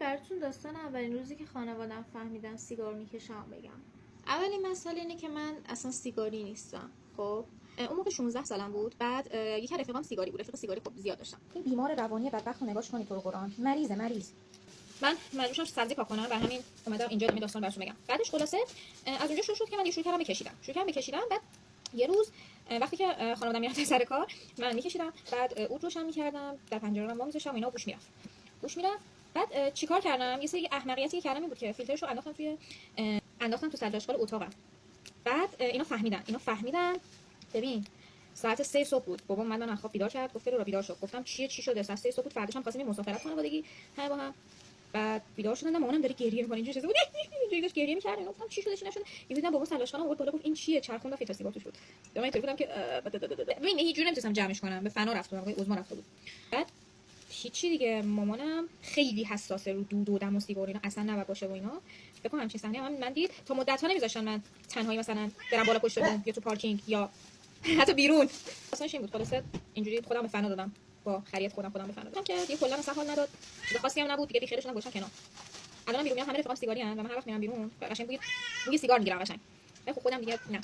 براتون داستان اولین روزی که خانواده‌ام فهمیدن سیگار میکشم بگم. اولین مسئله اینه که من اصلا سیگاری نیستم. خب اون موقع 16 سالم بود. بعد یکی از رفیقام سیگاری بود. رفیق سیگاری خب زیاد داشتم. این بیمار روانی بدبخت رو نگاش کنی تو قرآن. مریض. من مجبور شدم سبزی پاک کنم و همین اومدم اینجا این داستان براتون بگم. بعدش خلاصه از اونجا شروع شد که من شروع کردم بکشیدن. بعد یه روز وقتی که خانواده‌ام میرفتن سر کار من میکشیدم. بعد اود روشن میکردم، در پنجره رو وا می‌ذاشتم و اینا بوش میرفت. بعد چیکار کردم؟ یه سری احمقیتی کردم این بود که فیلترشو انداختم تو سرداشقال اتاقم. بعد اینا فهمیدن. ببین ساعت 3 صبح بود. بابام من از خواب بیدار کرد، گفت رو بیدار شد. گفتم چی شده؟ ساعت 3 صبح بود. فرداش هم خواستیم مسافرت خانوادگی همه با هم. بعد بیدار شدم، مامانم داره گریه می‌کنه. اینجوری چیزا بود. اینجوری داشت گریه می‌کرد. گفتم چی شده چی نشده. دیدم بابا سرداشقالم آورد بالا، گفت این چیه؟ چرخوند و فیلتر سیگار توش بود. من اینطوری بودم که ببین هیچ جوری نمی‌تونستم جمعش کنم. به فنا رفتم، آقای عثمان رفته بود. بعد هیچی دیگه. مامانم خیلی حساسه رو دود و دم و سیگار اینا اصلا نباید باشه و اینا. فکر کنم همین صحنه من دید تا مدت‌ها نمی‌ذاشتن من تنهایی مثلا برم بالا پشت بوم یا تو پارکینگ یا حتی بیرون. اصلا این بود. خلاص اینجوری خودم به فنا دادم. با خرید خودم به فنا دادم که دیگه کلا اصلا حال نداد. چیز خاصی هم نبود دیگه. بی خیرشون گذاشتم کنار. الانم بیرون میام همه رفیقام سیگاری ان و من هر وقت میرم بیرون قشنگ بوی سیگار میگیرم قشنگ. خودم دیگه نه.